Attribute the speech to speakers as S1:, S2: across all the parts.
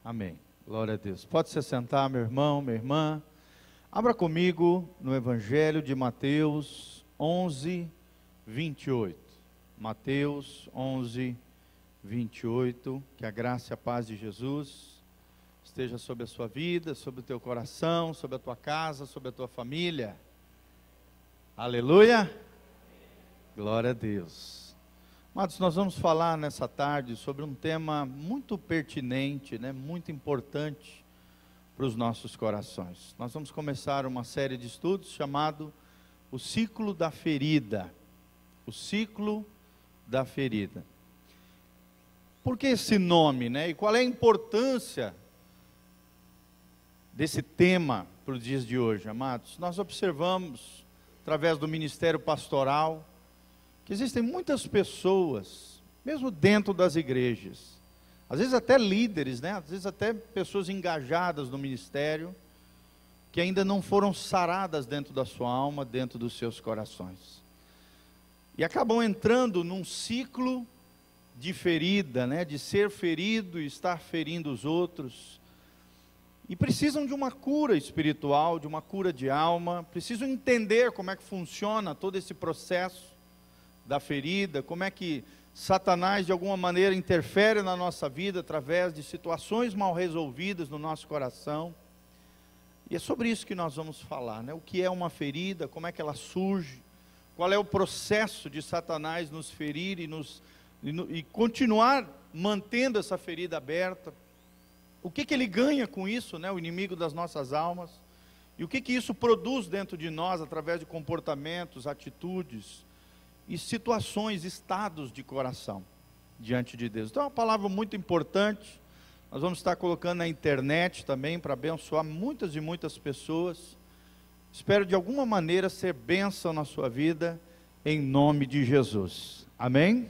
S1: Amém. Glória a Deus. Pode se sentar, meu irmão, minha irmã. Abra comigo no Evangelho de Mateus 11, 28. Mateus 11, 28. Que a graça e a paz de Jesus esteja sobre a sua vida, sobre o teu coração, sobre a tua casa, sobre a tua família. Aleluia. Glória a Deus. Amados, nós vamos falar nessa tarde sobre um tema muito pertinente, muito importante para os nossos corações. Nós vamos começar uma série de estudos chamado O Ciclo da Ferida. O Ciclo da Ferida. Por que esse nome, E qual é a importância desse tema para os dias de hoje, amados? Nós observamos, através do ministério pastoral, que existem muitas pessoas, mesmo dentro das igrejas, às vezes até líderes, às vezes até pessoas engajadas no ministério, que ainda não foram saradas dentro da sua alma, dentro dos seus corações. E acabam entrando num ciclo de ferida, de ser ferido e estar ferindo os outros. E precisam de uma cura espiritual, de uma cura de alma, precisam entender como é que funciona todo esse processo da ferida, como é que Satanás de alguma maneira interfere na nossa vida através de situações mal resolvidas no nosso coração. E é sobre isso que nós vamos falar, o que é uma ferida, como é que ela surge, qual é o processo de Satanás nos ferir e continuar mantendo essa ferida aberta. O que ele ganha com isso, o inimigo das nossas almas, e o que isso produz dentro de nós através de comportamentos, atitudes e situações, estados de coração diante de Deus. Então é uma palavra muito importante. Nós vamos estar colocando na internet também para abençoar muitas e muitas pessoas. Espero de alguma maneira ser bênção na sua vida, em nome de Jesus. Amém?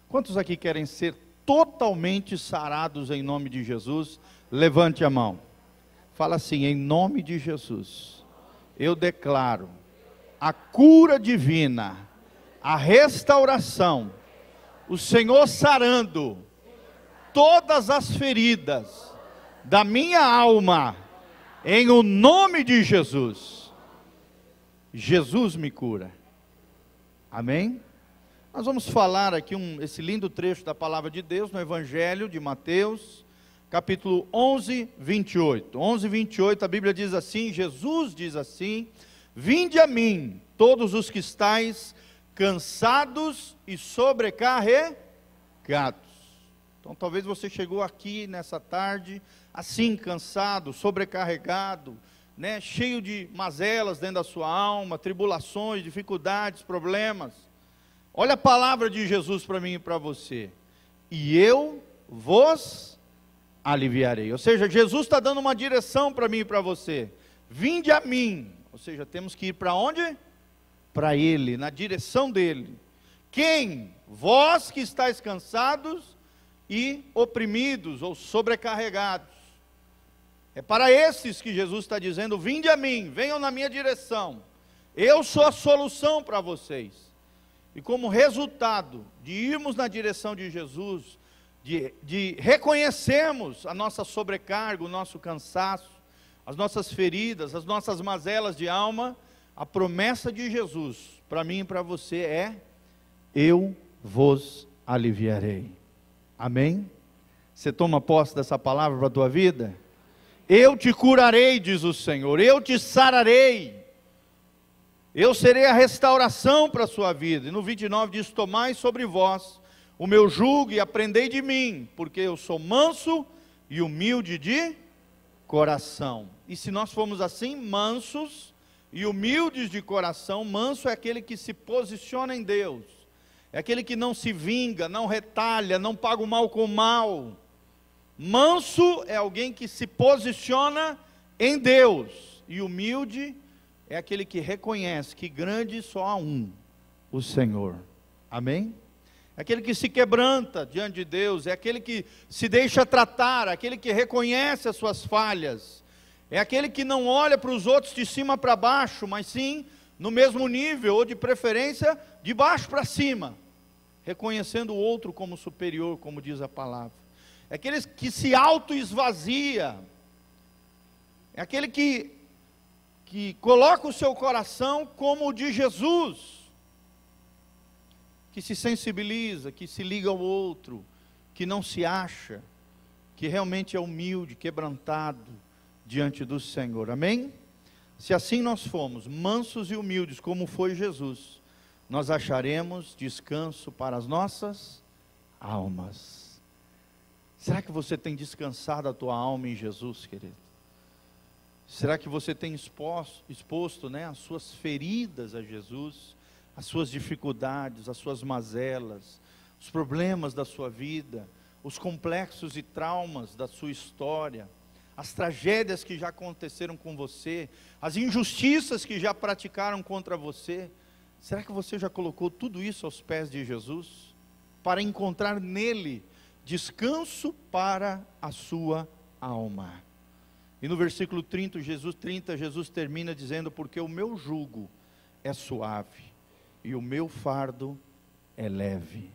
S1: Quantos aqui querem ser totalmente sarados em nome de Jesus? Levante a mão. Fala assim: em nome de Jesus, eu declaro a cura divina, a restauração, o Senhor sarando todas as feridas da minha alma, em o nome de Jesus. Jesus me cura. Amém? Nós vamos falar aqui esse lindo trecho da palavra de Deus no Evangelho de Mateus, capítulo 11, 28. 11, 28, a Bíblia diz assim, Jesus diz assim: vinde a mim, todos os que estáis cansados e sobrecarregados. Então talvez você chegou aqui nessa tarde, assim, cansado, sobrecarregado, cheio de mazelas dentro da sua alma, tribulações, dificuldades, problemas. Olha a palavra de Jesus para mim e para você: e eu vos aliviarei. Ou seja, Jesus está dando uma direção para mim e para você: vinde a mim. Ou seja, temos que ir para onde? Para Ele, na direção dEle. Quem? Vós que estáis cansados e oprimidos ou sobrecarregados. É para esses que Jesus está dizendo: vinde a mim, venham na minha direção. Eu sou a solução para vocês. E como resultado de irmos na direção de Jesus, de reconhecermos a nossa sobrecarga, o nosso cansaço, as nossas feridas, as nossas mazelas de alma, a promessa de Jesus para mim e para você é: eu vos aliviarei. Amém? Você toma posse dessa palavra para a tua vida? Eu te curarei, diz o Senhor, eu te sararei, eu serei a restauração para a sua vida. E no 29 diz: tomai sobre vós o meu jugo e aprendei de mim, porque eu sou manso e humilde de coração. E se nós formos assim, mansos e humildes de coração, manso é aquele que se posiciona em Deus, é aquele que não se vinga, não retalha, não paga o mal com o mal. Manso é alguém que se posiciona em Deus, e humilde é aquele que reconhece que grande só há um, o Senhor. Amém? É aquele que se quebranta diante de Deus, é aquele que se deixa tratar, é aquele que reconhece as suas falhas, é aquele que não olha para os outros de cima para baixo, mas sim no mesmo nível, ou de preferência de baixo para cima, reconhecendo o outro como superior, como diz a palavra. é aquele que se auto-esvazia, é aquele que coloca o seu coração como o de Jesus, que se sensibiliza, que se liga ao outro, que não se acha, que realmente é humilde, quebrantado diante do Senhor, amém? Se assim nós formos mansos e humildes como foi Jesus, nós acharemos descanso para as nossas almas. Será que você tem descansado a tua alma em Jesus, querido? Será que você tem exposto, né, as suas feridas a Jesus, as suas dificuldades, as suas mazelas, os problemas da sua vida, os complexos e traumas da sua história, as tragédias que já aconteceram com você, as injustiças que já praticaram contra você? Será que você já colocou tudo isso aos pés de Jesus, para encontrar nele descanso para a sua alma? E no versículo 30, Jesus termina dizendo: porque o meu jugo é suave e o meu fardo é leve.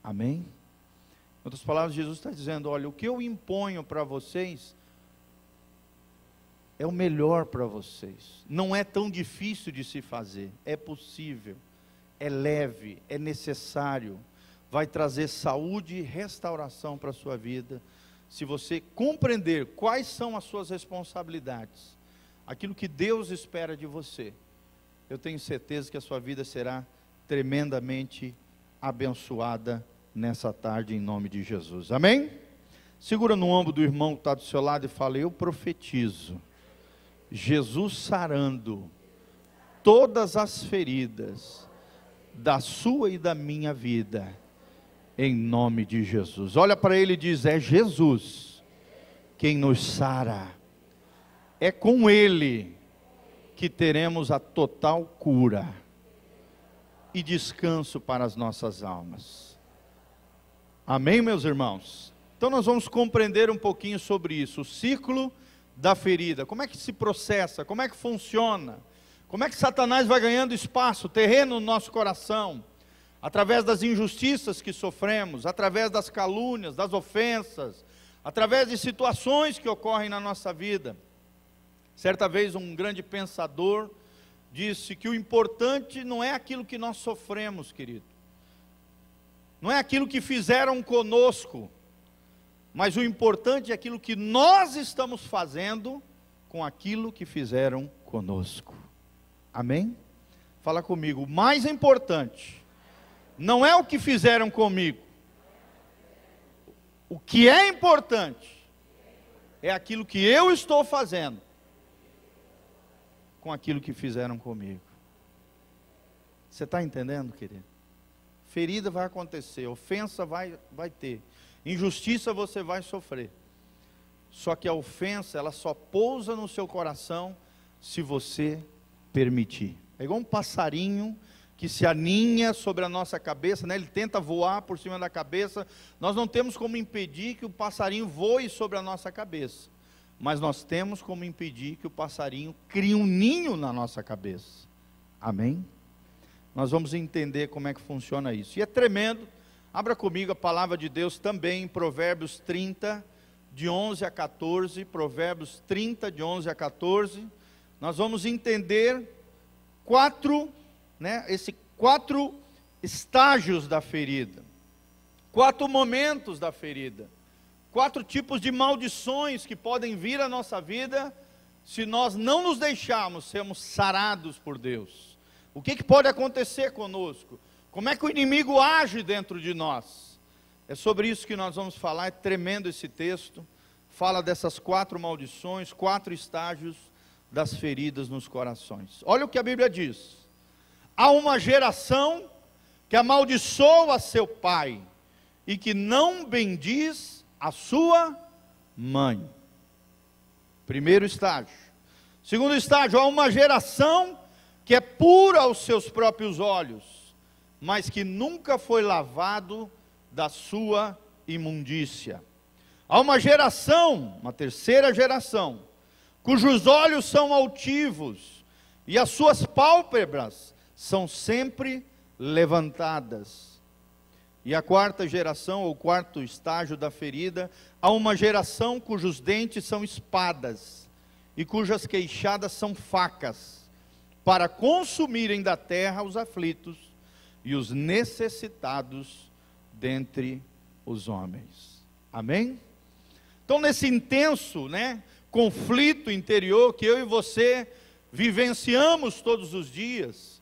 S1: Amém? Em outras palavras, Jesus está dizendo: olha, o que eu imponho para vocês é o melhor para vocês. Não é tão difícil de se fazer, é possível, é leve, é necessário, vai trazer saúde e restauração para a sua vida, se você compreender quais são as suas responsabilidades, aquilo que Deus espera de você. Eu tenho certeza que a sua vida será tremendamente abençoada nessa tarde, em nome de Jesus, amém? Segura no ombro do irmão que está do seu lado e fala: eu profetizo Jesus sarando todas as feridas da sua e da minha vida, em nome de Jesus. Olha para ele e diz: é Jesus quem nos sara, é com ele que teremos a total cura e descanso para as nossas almas. Amém, meus irmãos? Então nós vamos compreender um pouquinho sobre isso, o ciclo da ferida. Como é que se processa? Como é que funciona? Como é que Satanás vai ganhando espaço, terreno no nosso coração? Através das injustiças que sofremos, através das calúnias, das ofensas, através de situações que ocorrem na nossa vida. Certa vez um grande pensador disse que o importante não é aquilo que nós sofremos, querido, não é aquilo que fizeram conosco, mas o importante é aquilo que nós estamos fazendo com aquilo que fizeram conosco. Amém? Fala comigo: o mais importante não é o que fizeram comigo, o que é importante é aquilo que eu estou fazendo com aquilo que fizeram comigo. Você está entendendo, querido? Ferida vai acontecer, ofensa vai ter, injustiça você vai sofrer, só que a ofensa, ela só pousa no seu coração se você permitir. É igual um passarinho que se aninha sobre a nossa cabeça, né? Ele tenta voar por cima da cabeça. Nós não temos como impedir que o passarinho voe sobre a nossa cabeça, mas nós temos como impedir que o passarinho crie um ninho na nossa cabeça. Amém? Nós vamos entender como é que funciona isso, e é tremendo. Abra comigo a palavra de Deus também em Provérbios 30, de 11 a 14, Provérbios 30, de 11 a 14, nós vamos entender quatro estágios da ferida, 4 momentos da ferida, 4 tipos de maldições que podem vir à nossa vida, se nós não nos deixarmos sermos sarados por Deus. O que pode acontecer conosco? Como é que o inimigo age dentro de nós? É sobre isso que nós vamos falar. É tremendo esse texto, fala dessas 4 maldições, 4 estágios das feridas nos corações. Olha o que a Bíblia diz: há uma geração que amaldiçoa seu pai e que não bendiz a sua mãe. Primeiro estágio. Segundo estágio: há uma geração que é pura aos seus próprios olhos, mas que nunca foi lavado da sua imundícia. Há uma geração, uma terceira geração, cujos olhos são altivos e as suas pálpebras são sempre levantadas. E a quarta geração, ou quarto estágio da ferida, há uma geração cujos dentes são espadas, e cujas queixadas são facas, para consumirem da terra os aflitos e os necessitados dentre os homens. Amém? Então, nesse intenso, conflito interior que eu e você vivenciamos todos os dias,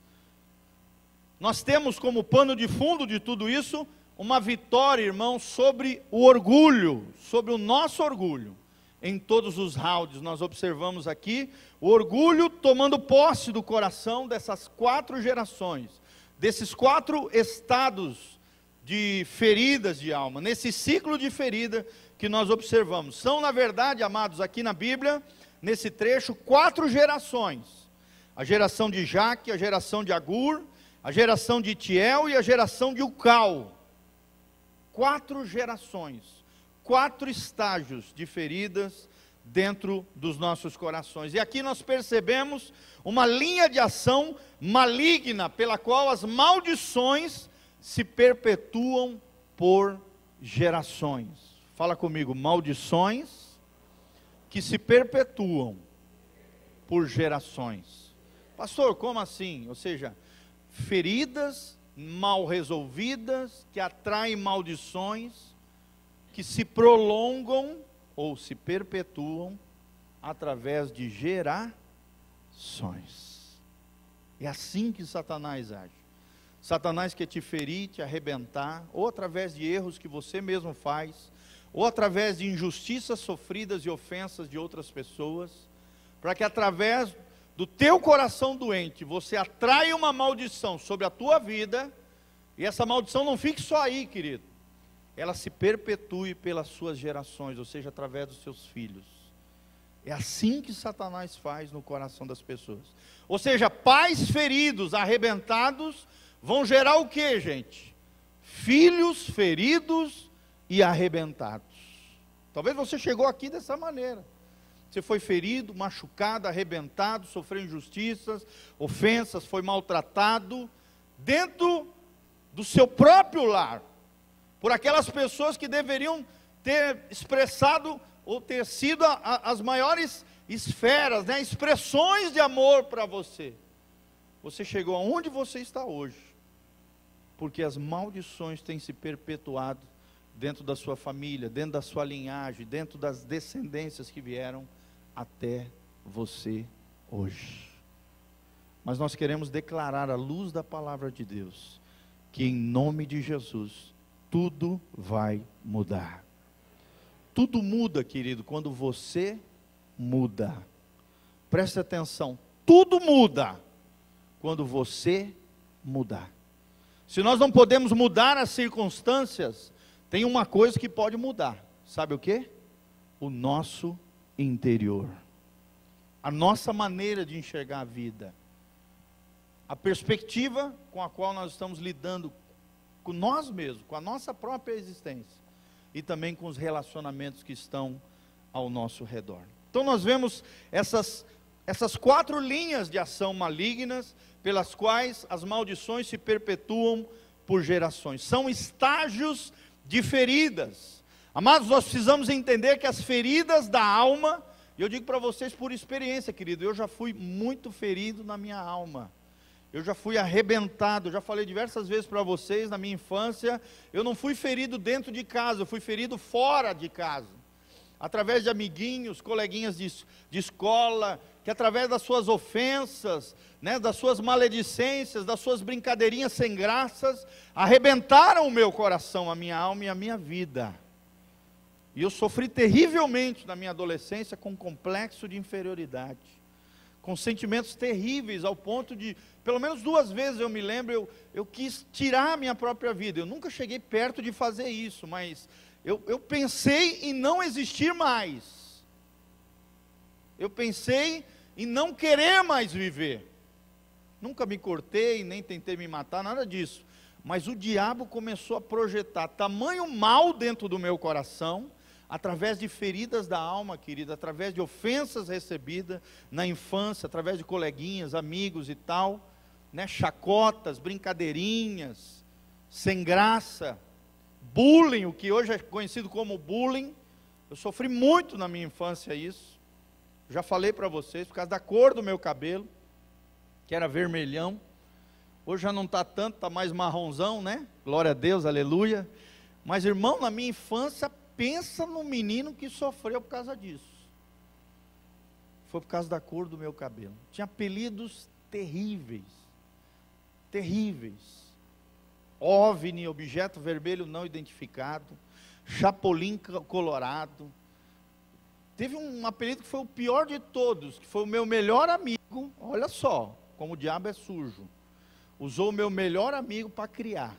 S1: nós temos como pano de fundo de tudo isso, uma vitória, irmão, sobre o orgulho, sobre o nosso orgulho. Em todos os rounds, nós observamos aqui, o orgulho tomando posse do coração dessas 4 gerações, desses 4 estados de feridas de alma, nesse ciclo de ferida que nós observamos. São, na verdade, amados, aqui na Bíblia, nesse trecho, 4 gerações. A geração de Jaque, a geração de Agur, a geração de Tiel e a geração de Ucal. 4 gerações, 4 estágios de feridas dentro dos nossos corações. E aqui nós percebemos uma linha de ação maligna, pela qual as maldições se perpetuam por gerações. Fala comigo, maldições que se perpetuam por gerações. Pastor, como assim? Ou seja, feridas mal resolvidas, que atraem maldições, que se prolongam ou se perpetuam através de gerações. É assim que Satanás age. Satanás quer te ferir, te arrebentar, ou através de erros que você mesmo faz, ou através de injustiças sofridas e ofensas de outras pessoas, para que através do teu coração doente, você atrai uma maldição sobre a tua vida, e essa maldição não fique só aí, querido, ela se perpetue pelas suas gerações, ou seja, através dos seus filhos. É assim que Satanás faz no coração das pessoas. Ou seja, pais feridos, arrebentados, vão gerar o que, gente? Filhos feridos e arrebentados. Talvez você chegou aqui dessa maneira. Você foi ferido, machucado, arrebentado, sofreu injustiças, ofensas, foi maltratado, dentro do seu próprio lar, por aquelas pessoas que deveriam ter expressado, ou ter sido as maiores esferas, expressões de amor para você. Você chegou aonde você está hoje, porque as maldições têm se perpetuado dentro da sua família, dentro da sua linhagem, dentro das descendências que vieram até você hoje. Mas nós queremos declarar à luz da palavra de Deus, que em nome de Jesus, tudo vai mudar. Tudo muda, querido, quando você muda. Preste atenção, tudo muda quando você mudar. Se nós não podemos mudar as circunstâncias, tem uma coisa que pode mudar. Sabe o quê? O nosso interior. A nossa maneira de enxergar a vida. A perspectiva com a qual nós estamos lidando com nós mesmos, com a nossa própria existência. E também com os relacionamentos que estão ao nosso redor. Então nós vemos essas 4 linhas de ação malignas, pelas quais as maldições se perpetuam por gerações. São estágios de feridas. Amados, nós precisamos entender que as feridas da alma, e eu digo para vocês por experiência, querido, eu já fui muito ferido na minha alma. Eu já fui arrebentado, eu já falei diversas vezes para vocês, na minha infância, eu não fui ferido dentro de casa, eu fui ferido fora de casa. Através de amiguinhos, coleguinhas de escola, que através das suas ofensas, das suas maledicências, das suas brincadeirinhas sem graças, arrebentaram o meu coração, a minha alma e a minha vida. E eu sofri terrivelmente na minha adolescência com complexo de inferioridade, com sentimentos terríveis, ao ponto de, pelo menos 2 vezes eu me lembro, eu quis tirar a minha própria vida. Eu nunca cheguei perto de fazer isso, mas eu pensei em não existir mais. Eu pensei em não querer mais viver. Nunca me cortei, nem tentei me matar, nada disso. Mas o diabo começou a projetar tamanho mal dentro do meu coração, através de feridas da alma, querida, através de ofensas recebidas na infância, através de coleguinhas, amigos e tal, chacotas, brincadeirinhas, sem graça, bullying, o que hoje é conhecido como bullying. Eu sofri muito na minha infância isso. Já falei para vocês, por causa da cor do meu cabelo, que era vermelhão. Hoje já não está tanto, está mais marronzão, né? Glória a Deus, aleluia. Mas, irmão, na minha infância, pensa no menino que sofreu por causa disso. Foi por causa da cor do meu cabelo. Tinha apelidos terríveis. Terríveis. OVNI, objeto vermelho não identificado. Chapolin colorado. Teve um apelido que foi o pior de todos, que foi o meu melhor amigo. Olha só, como o diabo é sujo. Usou o meu melhor amigo para criar.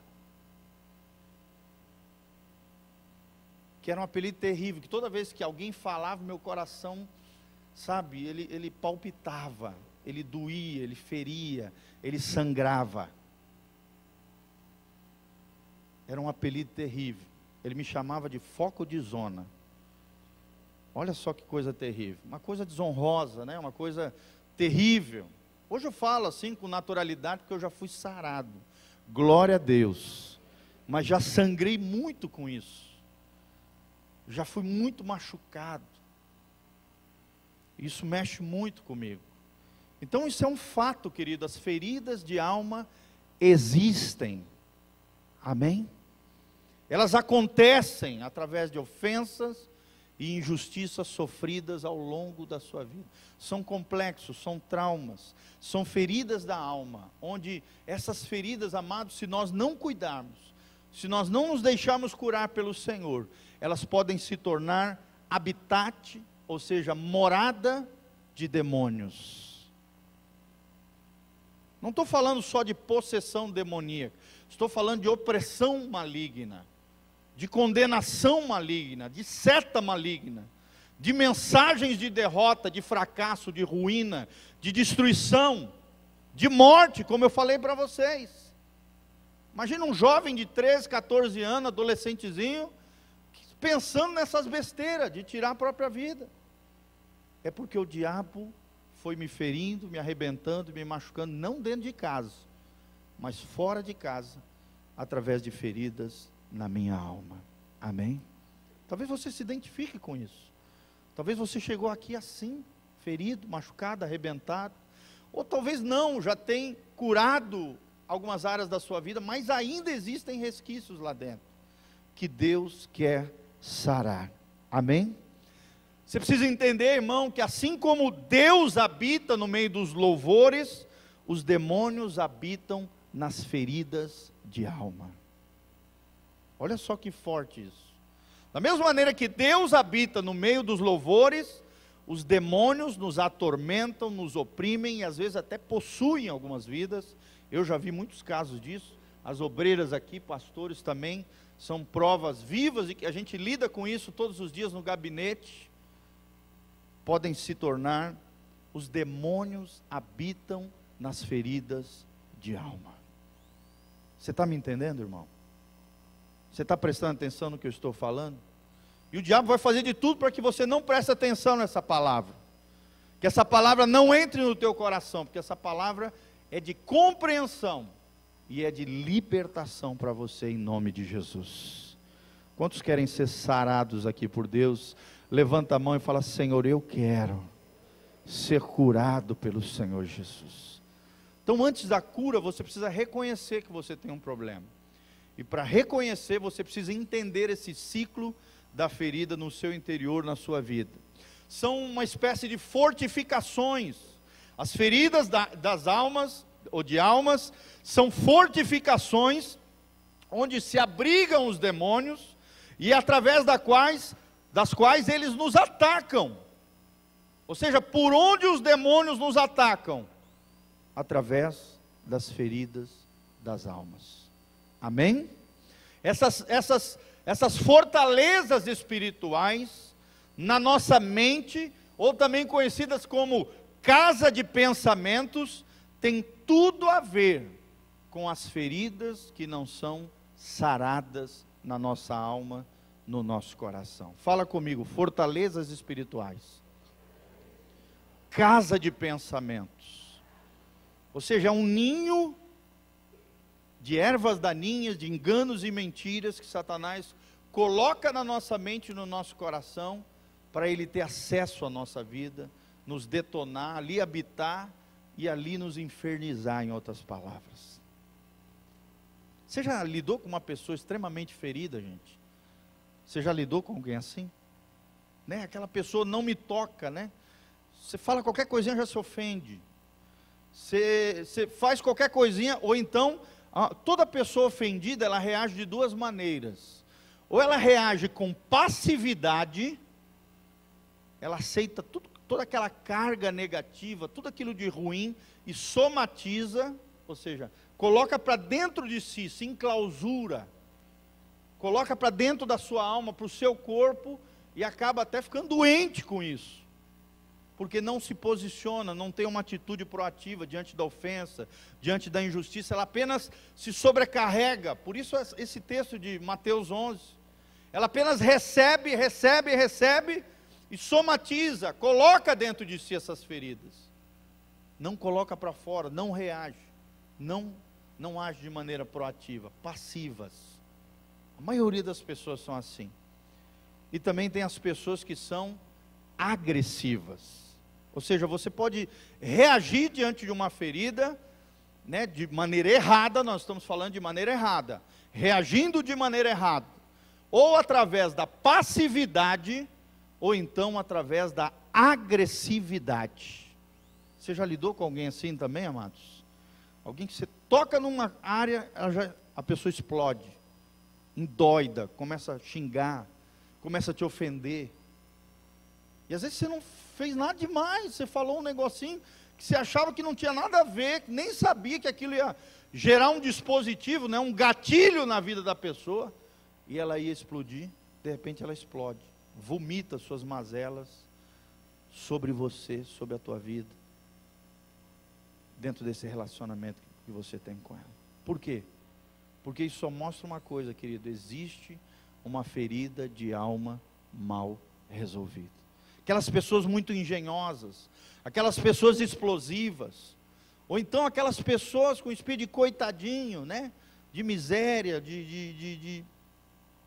S1: Que era um apelido terrível, que toda vez que alguém falava, meu coração, sabe, ele palpitava, ele doía, ele feria, ele sangrava. Era um apelido terrível. Ele me chamava de foco de zona. Olha só que coisa terrível. Uma coisa desonrosa, né? Uma coisa terrível. Hoje eu falo assim com naturalidade, porque eu já fui sarado. Glória a Deus. Mas já sangrei muito com isso. Já fui muito machucado. Isso mexe muito comigo. Então isso é um fato, querido. As feridas de alma existem. Amém? Elas acontecem através de ofensas e injustiças sofridas ao longo da sua vida. São complexos, são traumas, são feridas da alma, onde essas feridas, amados, se nós não cuidarmos, se nós não nos deixarmos curar pelo Senhor, elas podem se tornar habitat, ou seja, morada de demônios. Não estou falando só de possessão demoníaca, estou falando de opressão maligna, de condenação maligna, de seta maligna, de mensagens de derrota, de fracasso, de ruína, de destruição, de morte, como eu falei para vocês. Imagina um jovem de 13, 14 anos, adolescentezinho, pensando nessas besteiras, de tirar a própria vida. É porque o diabo foi me ferindo, me arrebentando, me machucando, não dentro de casa, mas fora de casa, através de feridas na minha alma. Amém? Talvez você se identifique com isso. Talvez você chegou aqui assim, ferido, machucado, arrebentado. Ou talvez não, já tem curado algumas áreas da sua vida, mas ainda existem resquícios lá dentro, que Deus quer sarar. Amém? Você precisa entender, irmão, que assim como Deus habita no meio dos louvores, os demônios habitam nas feridas de alma. Olha só que forte isso. Da mesma maneira que Deus habita no meio dos louvores, os demônios nos atormentam, nos oprimem e às vezes até possuem algumas vidas. Eu já vi muitos casos disso. As obreiras aqui, pastores também, são provas vivas e que a gente lida com isso todos os dias no gabinete. Podem se tornar, os demônios habitam nas feridas de alma. Você está me entendendo, irmão? Você está prestando atenção no que eu estou falando? E o diabo vai fazer de tudo para que você não preste atenção nessa palavra. Que essa palavra não entre no teu coração, porque essa palavra é de compreensão e é de libertação para você em nome de Jesus. Quantos querem ser sarados aqui por Deus? Levanta a mão e fala: Senhor, eu quero ser curado pelo Senhor Jesus. Então antes da cura você precisa reconhecer que você tem um problema. E para reconhecer, você precisa entender esse ciclo da ferida no seu interior, na sua vida. São uma espécie de fortificações. As feridas das almas, ou de almas, são fortificações, onde se abrigam os demônios, e através das quais eles nos atacam. Ou seja, por onde os demônios nos atacam? Através das feridas das almas. Amém? Essas fortalezas espirituais na nossa mente, ou também conhecidas como casa de pensamentos, tem tudo a ver com as feridas que não são saradas na nossa alma, no nosso coração. Fala comigo: fortalezas espirituais, casa de pensamentos, ou seja, um ninho de ervas daninhas, de enganos e mentiras que Satanás coloca na nossa mente e no nosso coração, para ele ter acesso à nossa vida, nos detonar, ali habitar e ali nos infernizar, em outras palavras. Você já lidou com uma pessoa extremamente ferida, gente? Você já lidou com alguém assim? Né? Aquela pessoa não me toca, né? Você fala qualquer coisinha, já se ofende. Você faz qualquer coisinha, ou então, toda pessoa ofendida, ela reage de duas maneiras. Ou ela reage com passividade, ela aceita toda aquela carga negativa, tudo aquilo de ruim, e somatiza, ou seja, coloca para dentro de si, se enclausura, coloca para dentro da sua alma, para o seu corpo, e acaba até ficando doente com isso, porque não se posiciona, não tem uma atitude proativa diante da ofensa, diante da injustiça, ela apenas se sobrecarrega. Por isso esse texto de Mateus 11, ela apenas recebe e somatiza, coloca dentro de si essas feridas, não coloca para fora, não reage, não age de maneira proativa, passivas. A maioria das pessoas são assim. E também tem as pessoas que são agressivas, ou seja, você pode reagir diante de uma ferida, né, de maneira errada. Nós estamos falando de maneira errada, reagindo de maneira errada, ou através da passividade, ou então através da agressividade. Você já lidou com alguém assim também, amados? Alguém que você toca numa área, a pessoa explode, endoida, começa a xingar, começa a te ofender. E às vezes você não fez nada demais, você falou um negocinho que você achava que não tinha nada a ver, que nem sabia que aquilo ia gerar um dispositivo, né, um gatilho na vida da pessoa, e ela ia explodir. De repente ela explode, vomita suas mazelas sobre você, sobre a tua vida, dentro desse relacionamento que você tem com ela. Por quê? Porque isso só mostra uma coisa, querido: existe uma ferida de alma mal resolvida. Aquelas pessoas muito engenhosas, aquelas pessoas explosivas, ou então aquelas pessoas com espírito de coitadinho, né? De miséria, de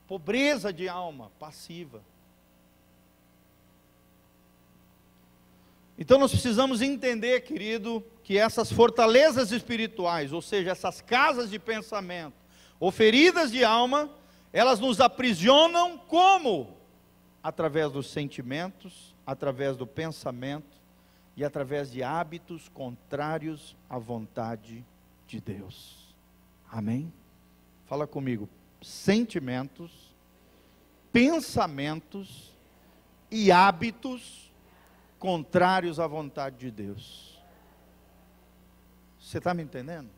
S1: pobreza de alma, passiva. Então nós precisamos entender, querido, que essas fortalezas espirituais, ou seja, essas casas de pensamento, ou feridas de alma, elas nos aprisionam como? Através dos sentimentos, através do pensamento e através de hábitos contrários à vontade de Deus. Amém? Fala comigo. Sentimentos, pensamentos e hábitos contrários à vontade de Deus. Você está me entendendo?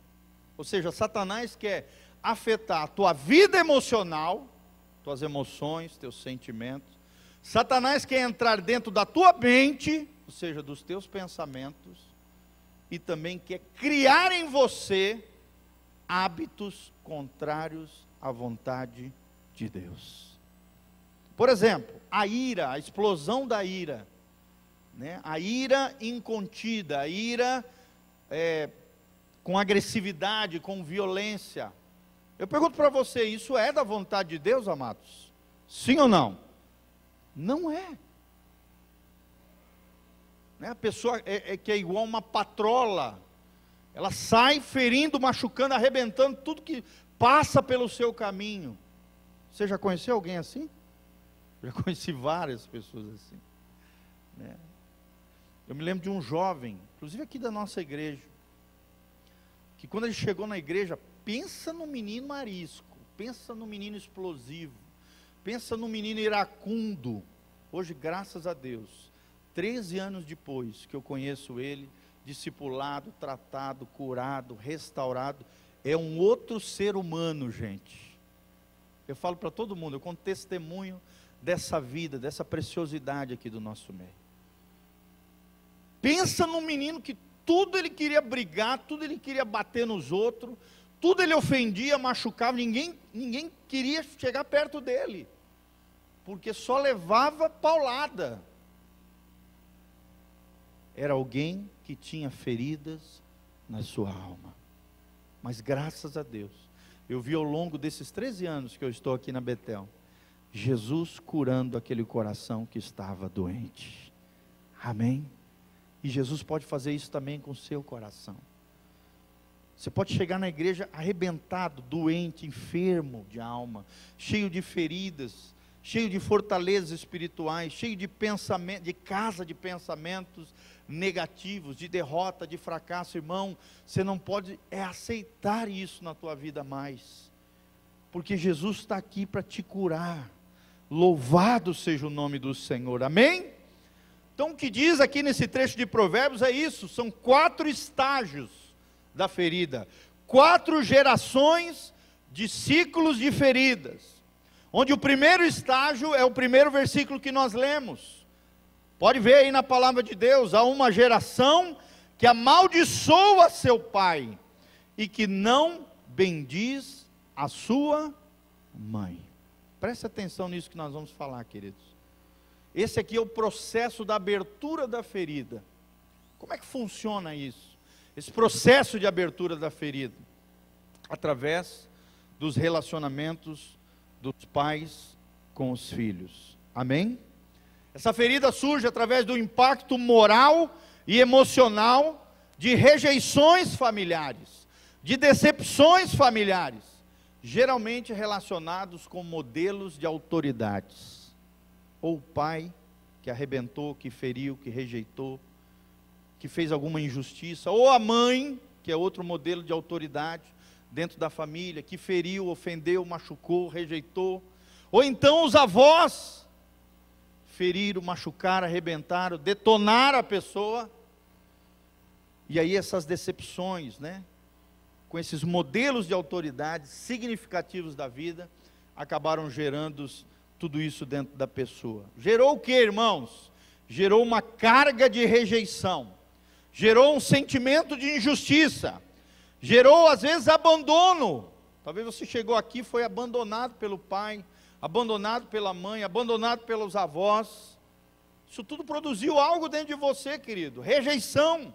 S1: Ou seja, Satanás quer afetar a tua vida emocional, tuas emoções, teus sentimentos. Satanás quer entrar dentro da tua mente, ou seja, dos teus pensamentos, e também quer criar em você hábitos contrários à vontade de Deus. Por exemplo, a ira, a explosão da ira, né? A ira incontida, a ira com agressividade, com violência. Eu pergunto para você, isso é da vontade de Deus, amados? Sim ou não? Não é. Né? A pessoa que é igual uma patrola, ela sai ferindo, machucando, arrebentando tudo que passa pelo seu caminho. Você já conheceu alguém assim? Já conheci várias pessoas assim, né? Eu me lembro de um jovem, inclusive aqui da nossa igreja, que quando ele chegou na igreja, pensa no menino arisco, pensa no menino explosivo, pensa no menino iracundo. Hoje, graças a Deus, 13 anos depois que eu conheço ele, discipulado, tratado, curado, restaurado, é um outro ser humano, gente. Eu falo para todo mundo, eu conto testemunho dessa vida, dessa preciosidade aqui do nosso meio. Pensa num menino que tudo ele queria brigar, tudo ele queria bater nos outros, tudo ele ofendia, machucava, ninguém queria chegar perto dele, porque só levava paulada. Era alguém que tinha feridas na sua alma, mas graças a Deus, eu vi ao longo desses 13 anos que eu estou aqui na Betel, Jesus curando aquele coração que estava doente. Amém? E Jesus pode fazer isso também com o seu coração. Você pode chegar na igreja arrebentado, doente, enfermo de alma, cheio de feridas, cheio de fortalezas espirituais, cheio de pensamento, de casa de pensamentos negativos, de derrota, de fracasso. Irmão, você não pode aceitar isso na tua vida mais, porque Jesus está aqui para te curar. Louvado seja o nome do Senhor, amém? Então o que diz aqui nesse trecho de Provérbios é isso, são 4 estágios da ferida, 4 gerações de ciclos de feridas, onde o primeiro estágio é o primeiro versículo que nós lemos. Pode ver aí na palavra de Deus, há uma geração que amaldiçoa seu pai, e que não bendiz a sua mãe. Preste atenção nisso que nós vamos falar, queridos. Esse aqui é o processo da abertura da ferida. Como é que funciona isso? Esse processo de abertura da ferida, através dos relacionamentos dos pais com os filhos. Amém? Essa ferida surge através do impacto moral e emocional de rejeições familiares, de decepções familiares, geralmente relacionados com modelos de autoridades. Ou o pai que arrebentou, que feriu, que rejeitou, que fez alguma injustiça, ou a mãe, que é outro modelo de autoridade dentro da família, que feriu, ofendeu, machucou, rejeitou, ou então os avós, feriram, machucaram, arrebentaram, detonaram a pessoa, e aí essas decepções, né, com esses modelos de autoridade significativos da vida, acabaram gerando tudo isso dentro da pessoa. Gerou o que, irmãos? Gerou uma carga de rejeição, gerou um sentimento de injustiça, gerou às vezes abandono. Talvez você chegou aqui e foi abandonado pelo pai, abandonado pela mãe, abandonado pelos avós. Isso tudo produziu algo dentro de você, querido, rejeição.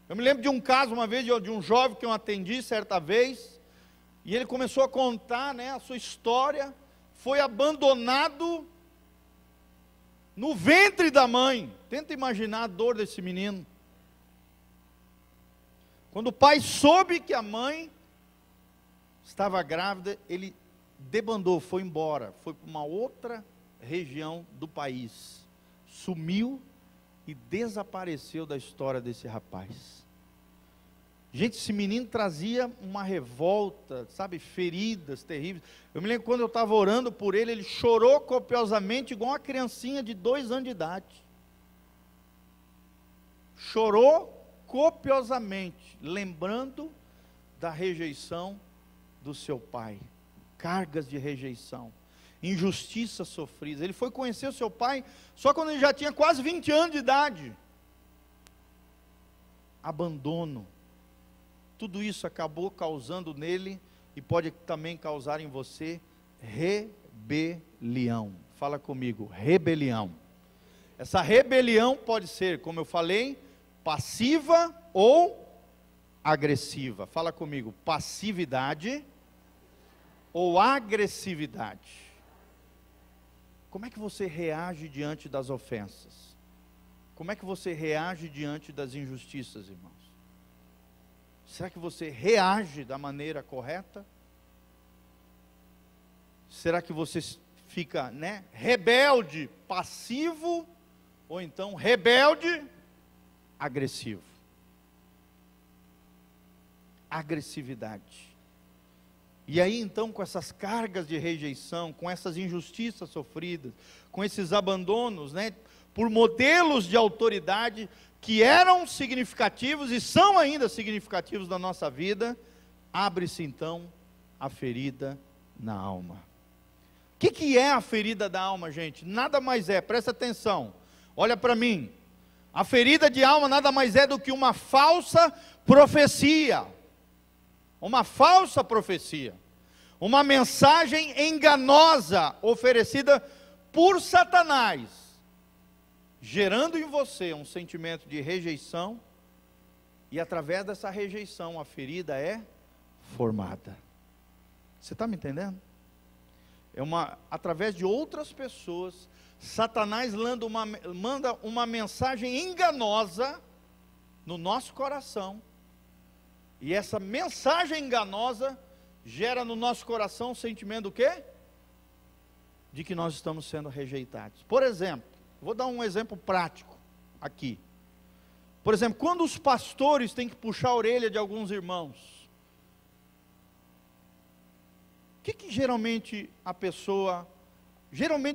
S1: Eu me lembro de um caso uma vez, de um jovem que eu atendi certa vez, e ele começou a contar, né, a sua história. Foi abandonado no ventre da mãe. Tenta imaginar a dor desse menino. Quando o pai soube que a mãe estava grávida, ele debandou, foi embora, foi para uma outra região do país, sumiu e desapareceu da história desse rapaz. Gente, esse menino trazia uma revolta, sabe, feridas terríveis. Eu me lembro quando eu estava orando por ele, ele chorou copiosamente, igual uma criancinha de 2 anos de idade. Chorou copiosamente, lembrando da rejeição do seu pai, cargas de rejeição, injustiças sofridas. Ele foi conhecer o seu pai só quando ele já tinha quase 20 anos de idade. Abandono. Tudo isso acabou causando nele, e pode também causar em você, rebelião. Fala comigo, rebelião. Essa rebelião pode ser, como eu falei, passiva ou agressiva. Fala comigo, passividade ou agressividade. Como é que você reage diante das ofensas? Como é que você reage diante das injustiças, irmãos? Será que você reage da maneira correta? Será que você fica, né, rebelde, passivo, ou então rebelde, agressivo? Agressividade. E aí então, com essas cargas de rejeição, com essas injustiças sofridas, com esses abandonos, né, por modelos de autoridade que eram significativos e são ainda significativos na nossa vida, abre-se então a ferida na alma. O que é a ferida da alma, gente? Nada mais é, presta atenção, olha para mim. A ferida de alma nada mais é do que uma falsa profecia. Uma falsa profecia. Uma mensagem enganosa oferecida por Satanás, gerando em você um sentimento de rejeição, e através dessa rejeição a ferida é formada. Você está me entendendo? Através de outras pessoas, Satanás manda uma mensagem enganosa no nosso coração, e essa mensagem enganosa gera no nosso coração o sentimento do quê? De que nós estamos sendo rejeitados. Por exemplo, vou dar um exemplo prático aqui. Por exemplo, quando os pastores têm que puxar a orelha de alguns irmãos, o que geralmente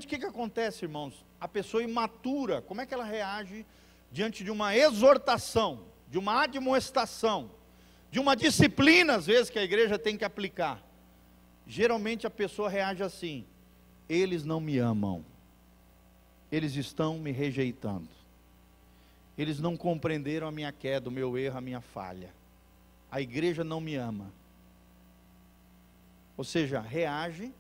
S1: o que acontece, irmãos? A pessoa imatura, como é que ela reage diante de uma exortação, de uma admoestação, de uma disciplina, às vezes, que a igreja tem que aplicar? Geralmente a pessoa reage assim: eles não me amam, eles estão me rejeitando, eles não compreenderam a minha queda, o meu erro, a minha falha, a igreja não me ama. Ou seja, reage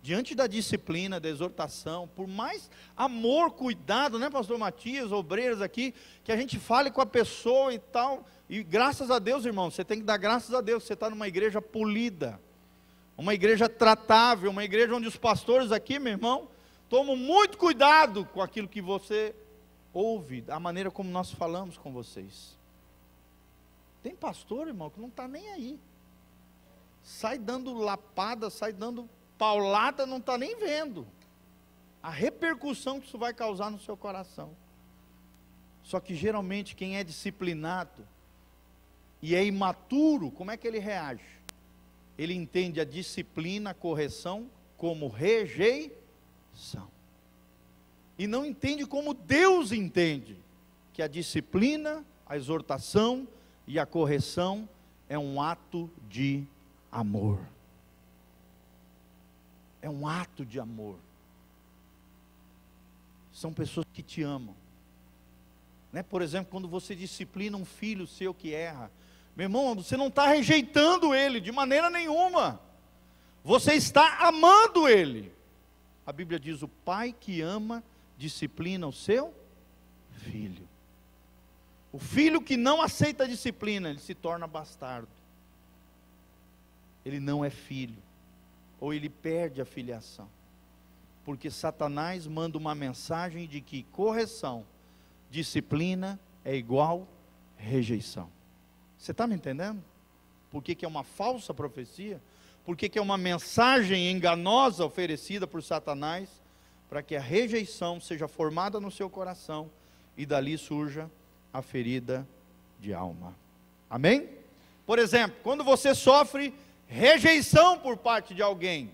S1: diante da disciplina, da exortação, por mais amor, cuidado, né, pastor Matias, obreiros aqui, que a gente fale com a pessoa e tal, e graças a Deus, irmão, você tem que dar graças a Deus, você está numa igreja polida, uma igreja tratável, uma igreja onde os pastores aqui, meu irmão, tomam muito cuidado com aquilo que você ouve, a maneira como nós falamos com vocês. Tem pastor, irmão, que não está nem aí, sai dando lapada, sai dando paulada, não está nem vendo a repercussão que isso vai causar no seu coração. Só que geralmente quem é disciplinado e é imaturo, como é que ele reage? Ele entende a disciplina, a correção como rejeição, e não entende como Deus entende, que a disciplina, a exortação e a correção é um ato de amor. É um ato de amor. São pessoas que te amam, né? Por exemplo, quando você disciplina um filho seu que erra, meu irmão, você não está rejeitando ele de maneira nenhuma, você está amando ele. A Bíblia diz: o pai que ama, disciplina o seu filho. O filho que não aceita a disciplina, ele se torna bastardo, ele não é filho, ou ele perde a filiação, porque Satanás manda uma mensagem de que correção, disciplina é igual rejeição. Você está me entendendo? Por que é uma falsa profecia? Por que é uma mensagem enganosa oferecida por Satanás? Para que a rejeição seja formada no seu coração, e dali surja a ferida de alma. Amém? Por exemplo, quando você sofre rejeição por parte de alguém,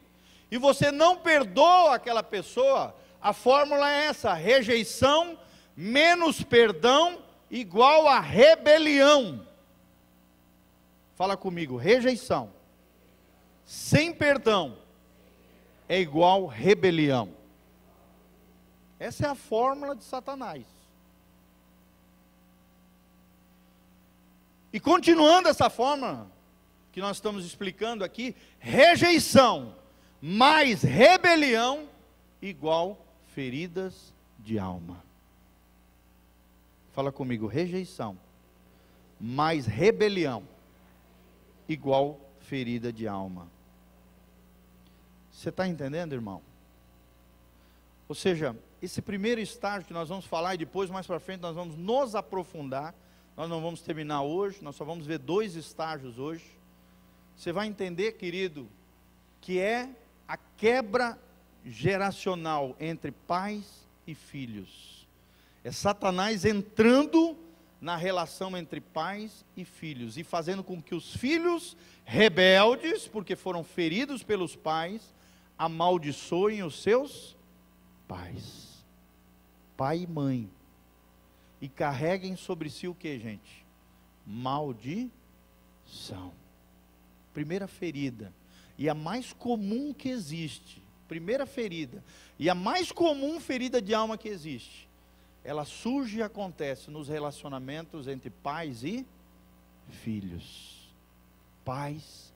S1: e você não perdoa aquela pessoa, a fórmula é essa: rejeição menos perdão igual a rebelião. Fala comigo: rejeição sem perdão é igual rebelião. Essa é a fórmula de Satanás. E continuando essa fórmula que nós estamos explicando aqui, rejeição mais rebelião igual feridas de alma. Fala comigo: rejeição mais rebelião igual ferida de alma. Você está entendendo, irmão? Ou seja, esse primeiro estágio que nós vamos falar, e depois mais para frente nós vamos nos aprofundar, nós não vamos terminar hoje, nós só vamos ver 2 estágios hoje. Você vai entender, querido, que é a quebra geracional entre pais e filhos. É Satanás entrando na relação entre pais e filhos, e fazendo com que os filhos rebeldes, porque foram feridos pelos pais, amaldiçoem os seus pais, pai e mãe, e carreguem sobre si o que, gente? Maldição. Primeira ferida, e a mais comum que existe, primeira ferida, e a mais comum ferida de alma que existe, ela surge e acontece nos relacionamentos entre pais e filhos. Pais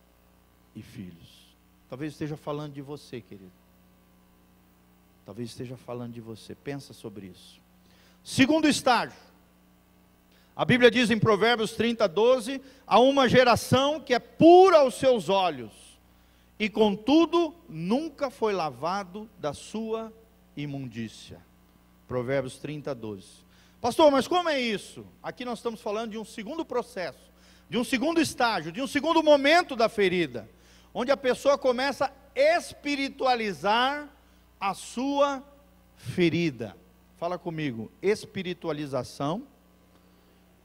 S1: e filhos. Talvez esteja falando de você, querido. Talvez esteja falando de você. Pensa sobre isso. Segundo estágio. A Bíblia diz em Provérbios 30:12: há uma geração que é pura aos seus olhos, e contudo nunca foi lavado da sua imundícia. Provérbios 30, 12. Pastor, mas como é isso? Aqui nós estamos falando de um segundo processo, de um segundo estágio, de um segundo momento da ferida, onde a pessoa começa a espiritualizar a sua ferida. Fala comigo, espiritualização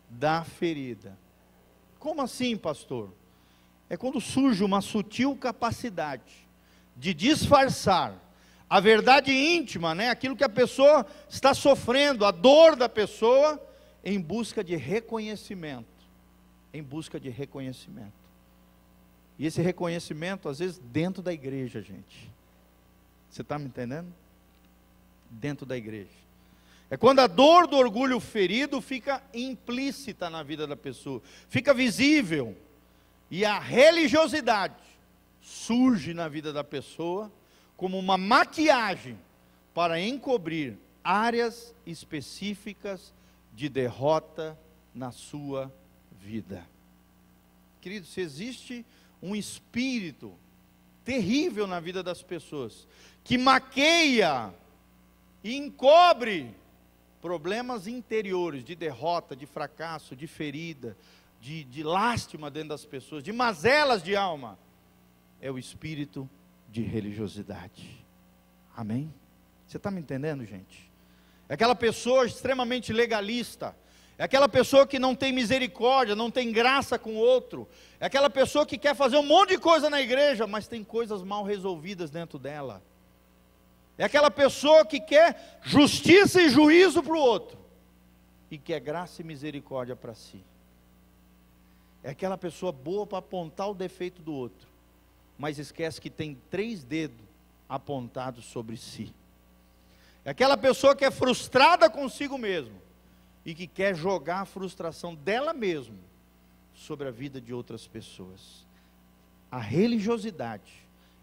S1: da ferida. Como assim, pastor? É quando surge uma sutil capacidade de disfarçar a verdade íntima, né? Aquilo que a pessoa está sofrendo, a dor da pessoa, em busca de reconhecimento. Em busca de reconhecimento. E esse reconhecimento, às vezes, dentro da igreja, gente. Você está me entendendo? Dentro da igreja. É quando a dor do orgulho ferido fica implícita na vida da pessoa, fica visível. E a religiosidade surge na vida da pessoa como uma maquiagem para encobrir áreas específicas de derrota na sua vida. Querido, se existe um espírito terrível na vida das pessoas, que maqueia e encobre problemas interiores, de derrota, de fracasso, de ferida, de lástima dentro das pessoas, de mazelas de alma, é o espírito de religiosidade. Amém? Você está me entendendo, gente? É aquela pessoa extremamente legalista, é aquela pessoa que não tem misericórdia, não tem graça com o outro, é aquela pessoa que quer fazer um monte de coisa na igreja, mas tem coisas mal resolvidas dentro dela. É aquela pessoa que quer justiça e juízo para o outro, e quer graça e misericórdia para si. É aquela pessoa boa para apontar o defeito do outro, mas esquece que tem 3 dedos apontados sobre si. É aquela pessoa que é frustrada consigo mesmo, e que quer jogar a frustração dela mesma sobre a vida de outras pessoas. A religiosidade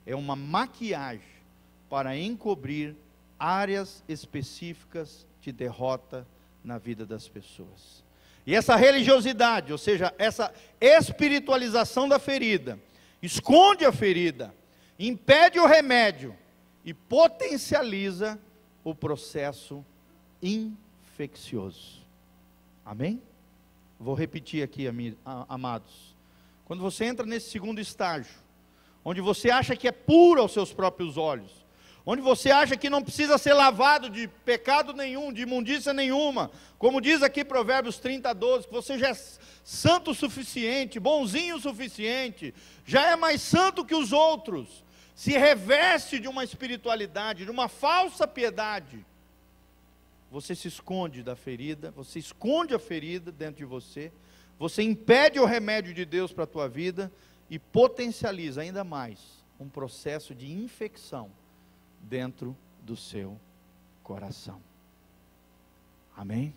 S1: é uma maquiagem para encobrir áreas específicas de derrota na vida das pessoas. E essa religiosidade, ou seja, essa espiritualização da ferida, esconde a ferida, impede o remédio e potencializa o processo infeccioso. Amém? Vou repetir aqui, amados. Quando você entra nesse segundo estágio, onde você acha que é puro aos seus próprios olhos, onde você acha que não precisa ser lavado de pecado nenhum, de imundícia nenhuma, como diz aqui Provérbios 30, 12, que você já é santo o suficiente, bonzinho o suficiente, já é mais santo que os outros, se reveste de uma espiritualidade, de uma falsa piedade, você se esconde da ferida, você esconde a ferida dentro de você, você impede o remédio de Deus para a tua vida, e potencializa ainda mais um processo de infecção dentro do seu coração. Amém?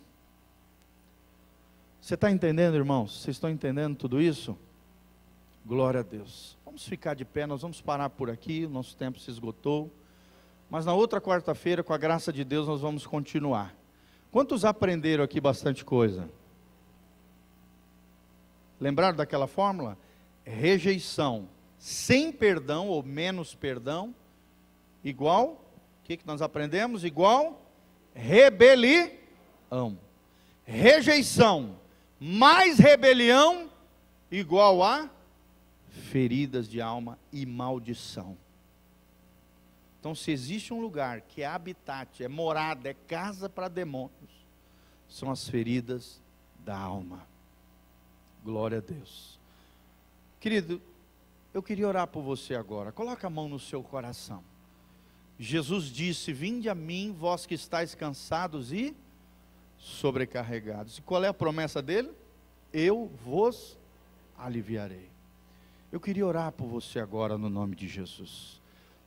S1: Você está entendendo, irmãos? Vocês estão entendendo tudo isso? Glória a Deus. Vamos ficar de pé, nós vamos parar por aqui, o nosso tempo se esgotou. Mas na outra quarta-feira, com a graça de Deus, nós vamos continuar. Quantos aprenderam aqui bastante coisa? Lembraram daquela fórmula? Rejeição sem perdão ou menos perdão, igual, o que nós aprendemos? Igual rebelião. Rejeição mais rebelião, igual a feridas de alma e maldição. Então, se existe um lugar que é habitat, é morada, é casa para demônios, são as feridas da alma. Glória a Deus. Querido, eu queria orar por você agora. Coloca a mão no seu coração. Jesus disse: vinde a mim, vós que estáis cansados e sobrecarregados. E qual é a promessa dele? Eu vos aliviarei. Eu queria orar por você agora no nome de Jesus.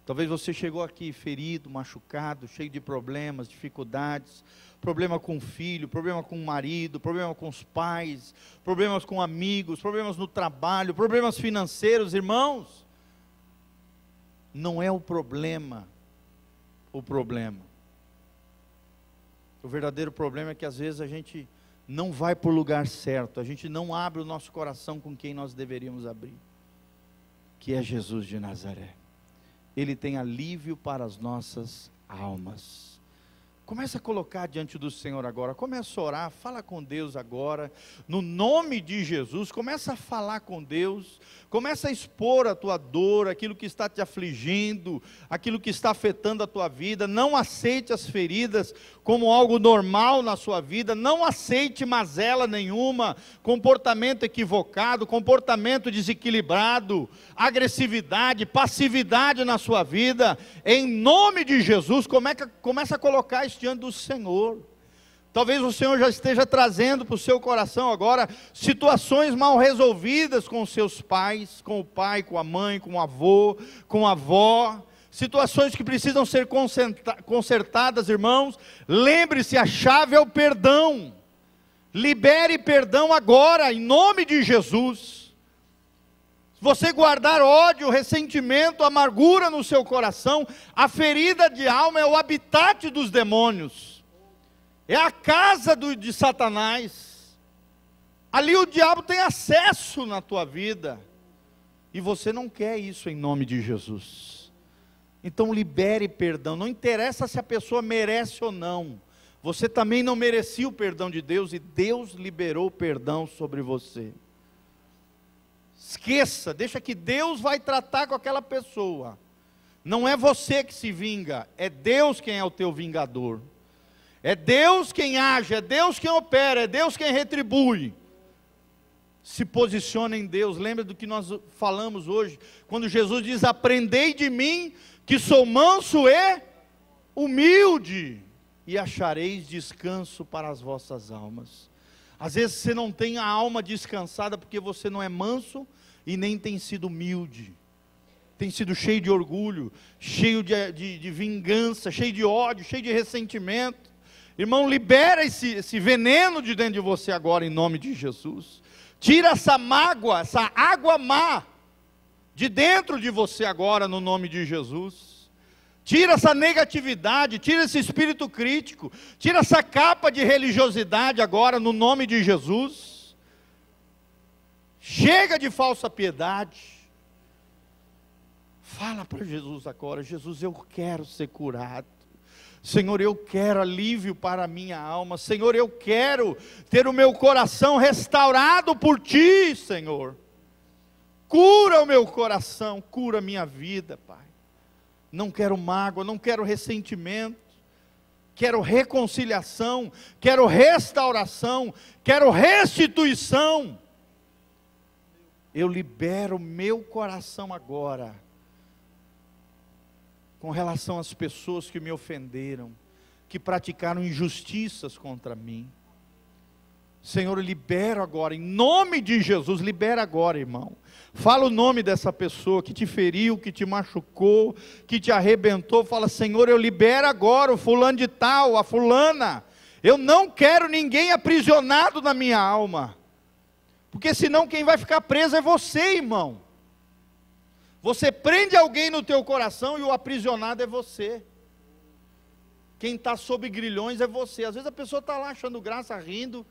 S1: Talvez você chegou aqui ferido, machucado, cheio de problemas, dificuldades, problema com o filho, problema com o marido, problema com os pais, problemas com amigos, problemas no trabalho, problemas financeiros. Irmãos, não é o problema. O verdadeiro problema é que às vezes a gente não vai para o lugar certo, a gente não abre o nosso coração com quem nós deveríamos abrir. que é Jesus de Nazaré. Ele tem alívio para as nossas almas. Começa a colocar diante do Senhor agora, começa a orar, fala com Deus agora, no nome de Jesus, começa a falar com Deus, começa a expor a tua dor, aquilo que está te afligindo, aquilo que está afetando a tua vida. Não aceite as feridas como algo normal na sua vida, não aceite mazela nenhuma, comportamento equivocado, comportamento desequilibrado, agressividade, passividade na sua vida. Em nome de Jesus, começa a colocar isso diante do Senhor. Talvez o Senhor já esteja trazendo para o seu coração agora situações mal resolvidas com os seus pais, com o pai, com a mãe, com o avô, com a avó, situações que precisam ser consertadas, irmãos. Lembre-se, a chave é o perdão. Libere perdão agora, em nome de Jesus. Se você guardar ódio, ressentimento, amargura no seu coração, a ferida de alma é o habitat dos demônios, é a casa de Satanás. Ali o diabo tem acesso na tua vida, e você não quer isso em nome de Jesus. Então libere perdão, não interessa se a pessoa merece ou não, você também não merecia o perdão de Deus, e Deus liberou o perdão sobre você. Esqueça, deixa que Deus vai tratar com aquela pessoa. Não é você que se vinga, é Deus quem é o teu vingador. É Deus quem age, é Deus quem opera, é Deus quem retribui. Se posiciona em Deus. Lembra do que nós falamos hoje, quando Jesus diz: aprendei de mim, que sou manso e humilde, e achareis descanso para as vossas almas. Às vezes você não tem a alma descansada, porque você não é manso, e nem tem sido humilde, tem sido cheio de orgulho, cheio de vingança, cheio de ódio, cheio de ressentimento. Irmão, libera esse veneno de dentro de você agora, em nome de Jesus. Tira essa mágoa, essa água má, de dentro de você agora, no nome de Jesus. Tira essa negatividade, tira esse espírito crítico, tira essa capa de religiosidade agora, no nome de Jesus. Chega de falsa piedade. Fala para Jesus agora: Jesus, eu quero ser curado. Senhor, eu quero alívio para a minha alma. Senhor, eu quero ter o meu coração restaurado por Ti, Senhor. Cura o meu coração, cura a minha vida, Pai. Não quero mágoa, não quero ressentimento. Quero reconciliação, quero restauração, quero restituição. Eu libero meu coração agora, com relação às pessoas que me ofenderam, que praticaram injustiças contra mim. Senhor, eu libero agora, em nome de Jesus, libera agora, irmão. Fala o nome dessa pessoa que te feriu, que te machucou, que te arrebentou. Fala: Senhor, eu libero agora o fulano de tal, a fulana. Eu não quero ninguém aprisionado na minha alma, porque senão quem vai ficar preso é você, irmão. Você prende alguém no teu coração e o aprisionado é você. Quem está sob grilhões é você. Às vezes a pessoa está lá achando graça, rindo,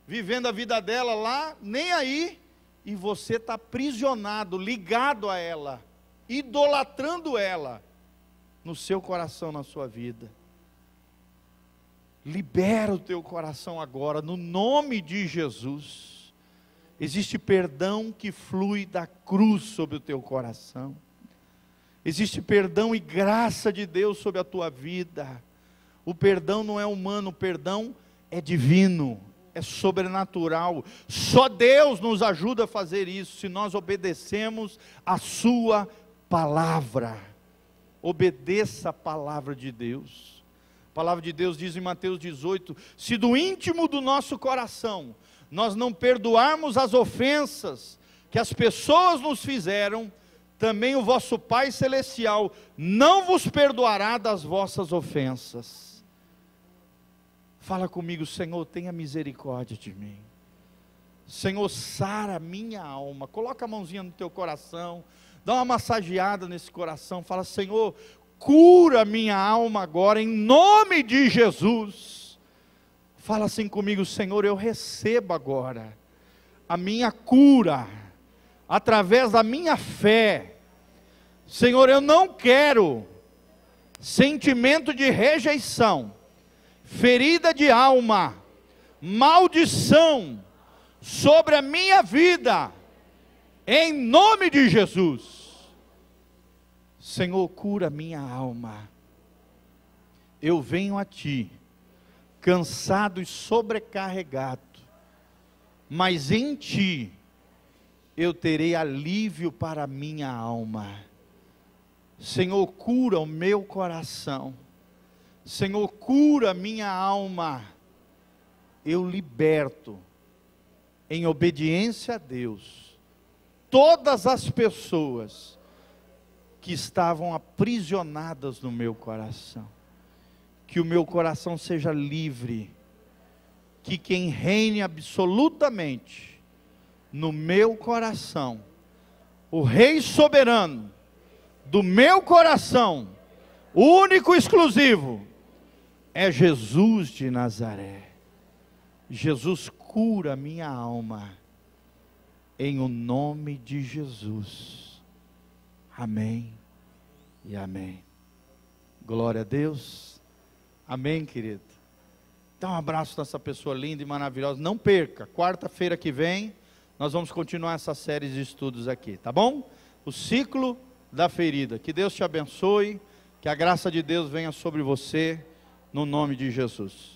S1: vivendo a vida dela lá, nem aí, e você está aprisionado, ligado a ela, idolatrando ela, no seu coração, na sua vida. Libera o teu coração agora, no nome de Jesus. Existe perdão que flui da cruz sobre o teu coração. Existe perdão e graça de Deus sobre a tua vida. O perdão não é humano, o perdão é divino, é sobrenatural. Só Deus nos ajuda a fazer isso, se nós obedecemos a sua palavra. Obedeça a palavra de Deus. A palavra de Deus diz em Mateus 18: se do íntimo do nosso coração nós não perdoarmos as ofensas que as pessoas nos fizeram, também o vosso Pai Celestial não vos perdoará das vossas ofensas. Fala comigo: Senhor, tenha misericórdia de mim. Senhor, sara a minha alma. Coloca a mãozinha no teu coração, dá uma massageada nesse coração. Fala: Senhor, cura a minha alma agora, em nome de Jesus. Fala assim comigo: Senhor, eu recebo agora a minha cura, através da minha fé, Senhor, eu não quero sentimento de rejeição, ferida de alma, maldição sobre a minha vida, em nome de Jesus. Senhor, cura minha alma. Eu venho a Ti, cansado e sobrecarregado, mas em Ti eu terei alívio para a minha alma. Senhor, cura o meu coração. Senhor, cura a minha alma. Eu liberto, em obediência a Deus, todas as pessoas que estavam aprisionadas no meu coração. Que o meu coração seja livre. Que quem reine absolutamente no meu coração, o Rei soberano do meu coração, único e exclusivo, é Jesus de Nazaré. Jesus, cura a minha alma, em o nome de Jesus. Amém e amém. Glória a Deus. Amém, querido. Dá um abraço nessa pessoa linda e maravilhosa. Não perca, quarta-feira que vem, nós vamos continuar essa série de estudos aqui, tá bom? O ciclo da ferida. Que Deus te abençoe, que a graça de Deus venha sobre você, no nome de Jesus.